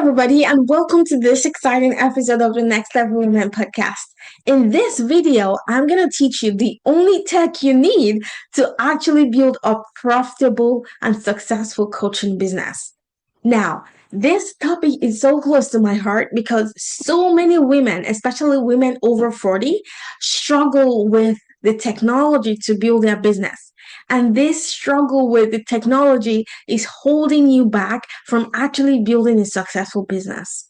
everybody, and welcome to this exciting episode of the Next Level Women podcast. In this video, I'm going to teach you the only tech you need to actually build a profitable and successful coaching business. Now, this topic is so close to my heart because so many women, especially women over 40, struggle with the technology to build their business. And this struggle with the technology is holding you back from actually building a successful business.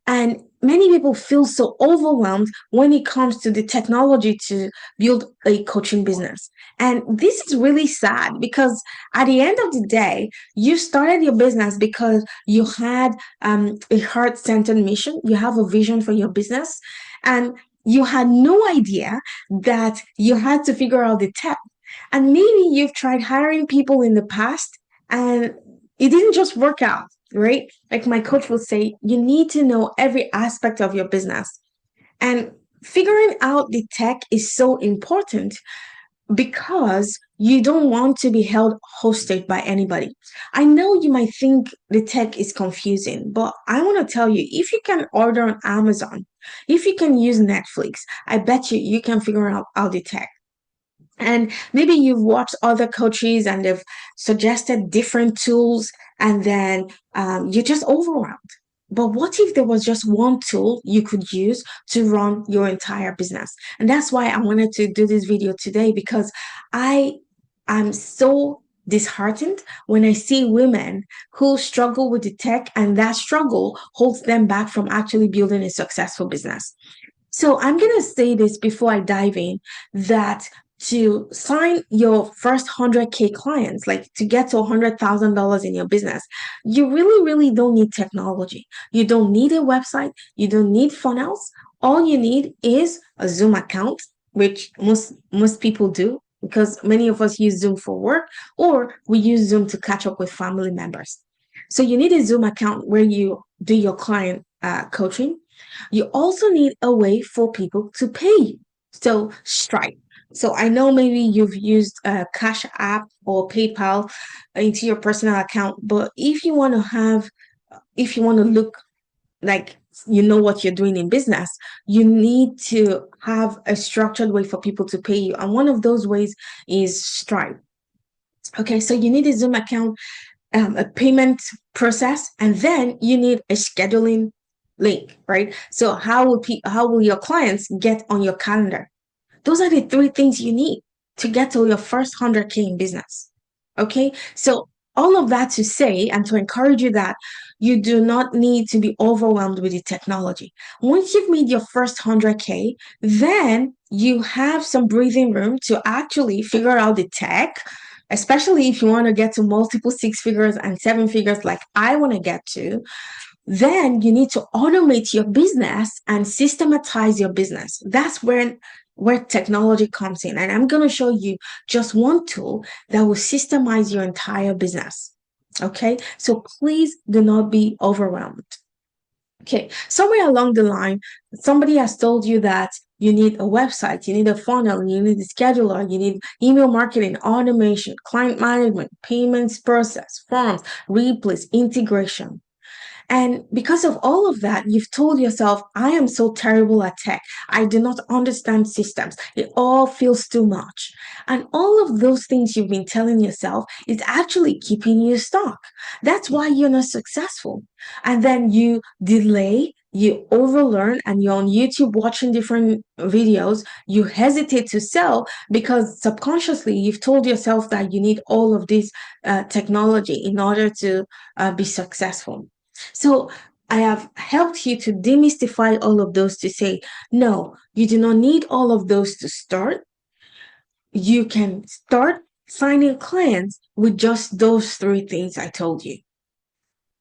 And many people feel so overwhelmed when it comes to the technology to build a coaching business. And this is really sad because at the end of the day, you started your business because you had a heart centered mission, you have a vision for your business, and you had no idea that you had to figure out the tech. And maybe you've tried hiring people in the past and it didn't just work out, right? Like my coach will say, you need to know every aspect of your business. And figuring out the tech is so important because you don't want to be held hostage by anybody. I know you might think the tech is confusing, but I want to tell you, if you can order on Amazon, if you can use Netflix, I bet you can figure out the tech. And maybe you've watched other coaches and they've suggested different tools, and then you're just overwhelmed. But what if there was just one tool you could use to run your entire business? And that's why I wanted to do this video today, because I am so disheartened when I see women who struggle with the tech, and that struggle holds them back from actually building a successful business. So I'm going to say this before I dive in, that to sign your first 100K clients, like to get to $100,000 in your business, you really, really don't need technology. You don't need a website. You don't need funnels. All you need is a Zoom account, which most people do because many of us use Zoom for work, or we use Zoom to catch up with family members. So you need a Zoom account where you do your client coaching. You also need a way for people to pay you. So Stripe. So I know maybe you've used a Cash App or PayPal into your personal account, but if you want to look like you know what you're doing in business, you need to have a structured way for people to pay you. And one of those ways is Stripe. Okay, so you need a Zoom account, a payment process, and then you need a scheduling link, right? So how will your clients get on your calendar? Those are the three things you need to get to your first 100K in business. Okay, so all of that to say and to encourage you that you do not need to be overwhelmed with the technology. Once you've made your first 100K, then you have some breathing room to actually figure out the tech, especially if you want to get to multiple six figures and seven figures like I want to get to. Then you need to automate your business and systematize your business. That's where technology comes in. And I'm going to show you just one tool that will systemize your entire business. Okay, so please do not be overwhelmed. Okay, somewhere along the line, somebody has told you that you need a website, you need a funnel, you need a scheduler, you need email marketing, automation, client management, payments process, forms, replays, integration. And because of all of that, you've told yourself, I am so terrible at tech. I do not understand systems. It all feels too much. And all of those things you've been telling yourself is actually keeping you stuck. That's why you're not successful. And then you delay, you overlearn, and you're on YouTube watching different videos. You hesitate to sell because subconsciously you've told yourself that you need all of this technology in order to be successful. So I have helped you to demystify all of those to say, no, you do not need all of those to start. You can start signing clients with just those three things I told you.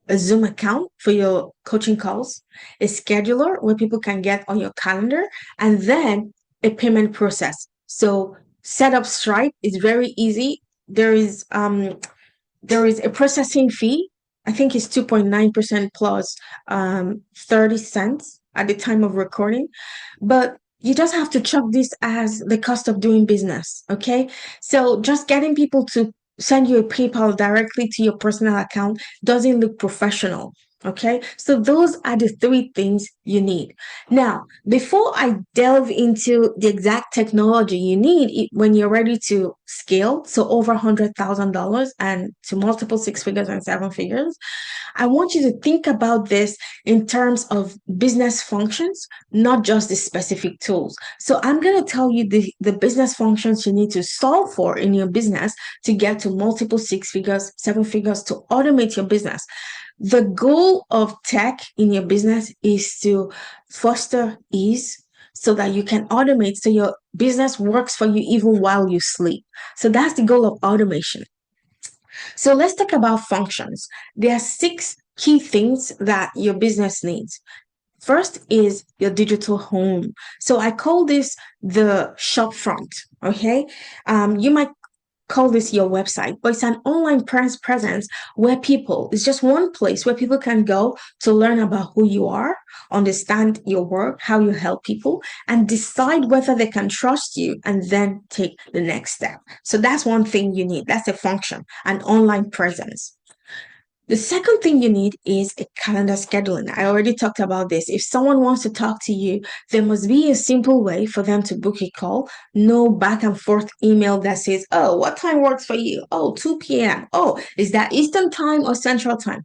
A Zoom account for your coaching calls, a scheduler where people can get on your calendar, and then a payment process. So set up Stripe is very easy. There is a processing fee. I think it's 2.9% plus 30 cents at the time of recording. But you just have to chuck this as the cost of doing business. Okay. So just getting people to send you a PayPal directly to your personal account doesn't look professional. Okay, so those are the three things you need. Now, before I delve into the exact technology you need when you're ready to scale, so over $100,000 and to multiple six figures and seven figures, I want you to think about this in terms of business functions, not just the specific tools. So I'm going to tell you the business functions you need to solve for in your business to get to multiple six figures, seven figures to automate your business. The goal of tech in your business is to foster ease so that you can automate so your business works for you even while you sleep. So that's the goal of automation. So let's talk about functions. There are six key things that your business needs. First is your digital home. So I call this the shop front. Okay. You might call this your website, but it's an online presence where it's just one place where people can go to learn about who you are, understand your work, how you help people, and decide whether they can trust you and then take the next step. So that's one thing you need. That's a function, an online presence. The second thing you need is a calendar scheduling. I already talked about this. If someone wants to talk to you, there must be a simple way for them to book a call. No back and forth email that says, oh, what time works for you? Oh, 2 p.m. Oh, is that Eastern time or Central time?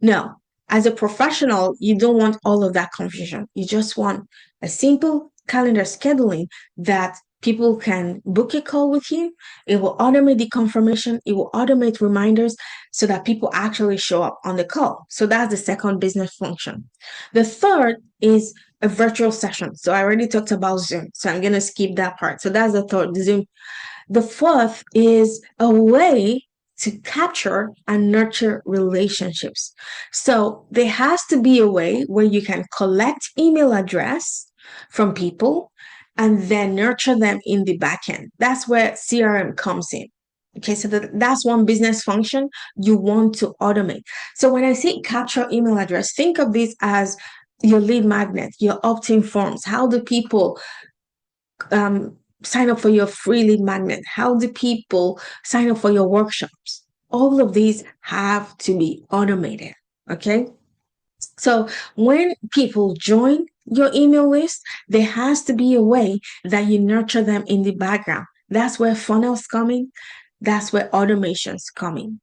No. As a professional, you don't want all of that confusion. You just want a simple calendar scheduling that people can book a call with you. It will automate the confirmation. It will automate reminders so that people actually show up on the call. So that's the second business function. The third is a virtual session. So I already talked about Zoom. So I'm going to skip that part. So that's the third, Zoom. The fourth is a way to capture and nurture relationships. So there has to be a way where you can collect email address from people and then nurture them in the back end. That's where CRM comes in. Okay, so that's one business function you want to automate. So when I say capture email address, think of this as your lead magnet, your opt-in forms. How do people sign up for your free lead magnet? How do people sign up for your workshops? All of these have to be automated. Okay. So when people join your email list, there has to be a way that you nurture them in the background. That's where funnels come in. That's where automations come in.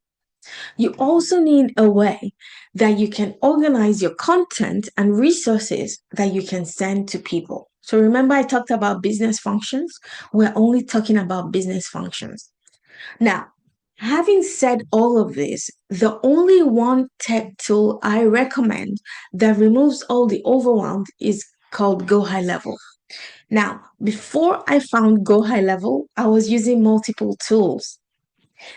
You also need a way that you can organize your content and resources that you can send to people. So remember, I talked about business functions. We're only talking about business functions. Now, having said all of this, the only one tech tool I recommend that removes all the overwhelm is called Go High Level. Now, before I found Go High Level, I was using multiple tools.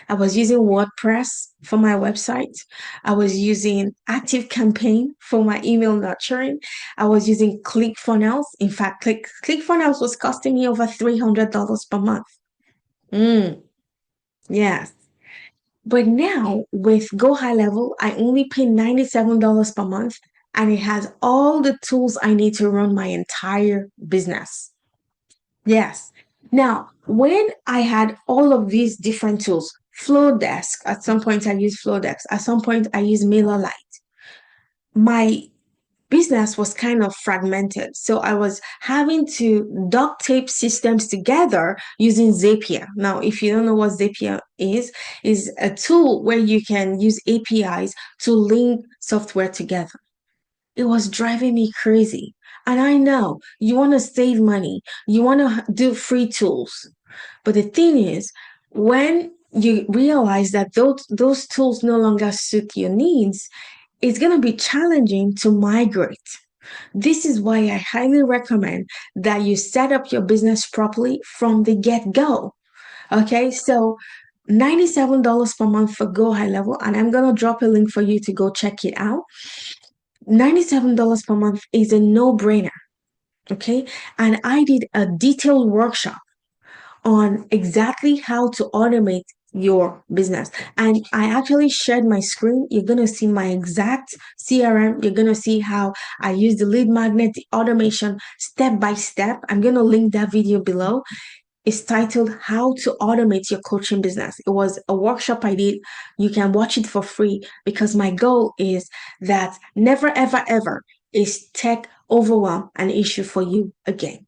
I was using WordPress for my website. I was using ActiveCampaign for my email nurturing. I was using ClickFunnels. In fact, ClickFunnels was costing me over $300 per month. Yes. But now with Go High Level, I only pay $97 per month and it has all the tools I need to run my entire business. Yes. Now, when I had all of these different tools, Flowdesk, at some point I used Flowdesk, at some point I used MailerLite. My business was kind of fragmented. So I was having to duct tape systems together using Zapier. Now, if you don't know what Zapier is a tool where you can use APIs to link software together. It was driving me crazy. And I know you want to save money, you want to do free tools. But the thing is, when you realize that those tools no longer suit your needs, it's going to be challenging to migrate. This is why I highly recommend that you set up your business properly from the get go. Okay, so $97 per month for Go High Level, and I'm going to drop a link for you to go check it out. $97 per month is a no-brainer. Okay. And I did a detailed workshop on exactly how to automate your business. And I actually shared my screen. You're going to see my exact CRM. You're going to see how I use the lead magnet, the automation step by step. I'm going to link that video below. It's titled How to Automate Your Coaching Business. It was a workshop I did. You can watch it for free because my goal is that never, ever, ever is tech overwhelm an issue for you again.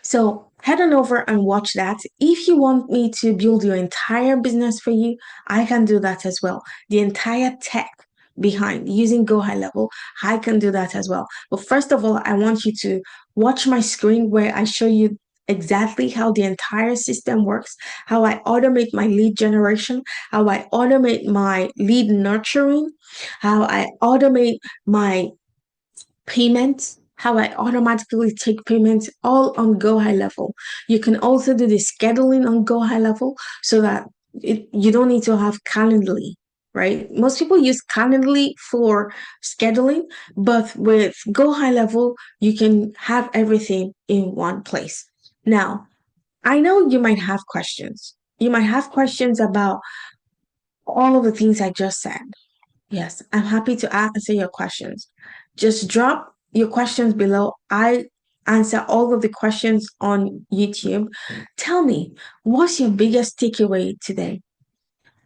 So head on over and watch that. If you want me to build your entire business for you, I can do that as well. The entire tech behind using Go High Level, I can do that as well. But first of all, I want you to watch my screen where I show you exactly how the entire system works, how I automate my lead generation, how I automate my lead nurturing, how I automate my payments, how I automatically take payments all on Go High Level. You can also do the scheduling on Go High Level so that you don't need to have Calendly, right? Most people use Calendly for scheduling, but with Go High Level, you can have everything in one place. Now, I know you might have questions. You might have questions about all of the things I just said. Yes, I'm happy to answer your questions. Just drop your questions below. I answer all of the questions on YouTube. Tell me, what's your biggest takeaway today?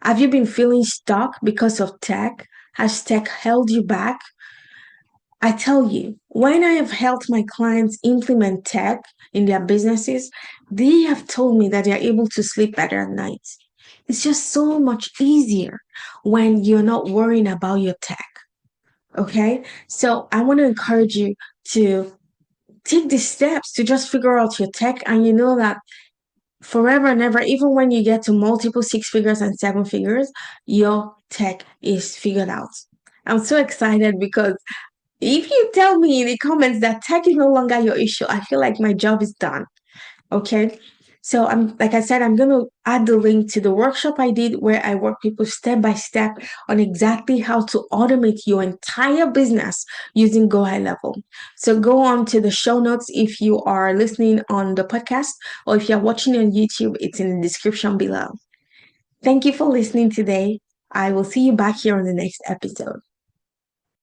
Have you been feeling stuck because of tech? Has tech held you back? I tell you, when I have helped my clients implement tech in their businesses, they have told me that they're able to sleep better at night. It's just so much easier when you're not worrying about your tech. Okay. So I want to encourage you to take the steps to just figure out your tech. And you know that forever and ever, even when you get to multiple six figures and seven figures, your tech is figured out. I'm so excited because if you tell me in the comments that tech is no longer your issue, I feel like my job is done. Okay. So I'm like I said, I'm gonna add the link to the workshop I did where I work people step by step on exactly how to automate your entire business using Go High Level. So go on to the show notes if you are listening on the podcast or if you're watching on YouTube, it's in the description below. Thank you for listening today. I will see you back here on the next episode.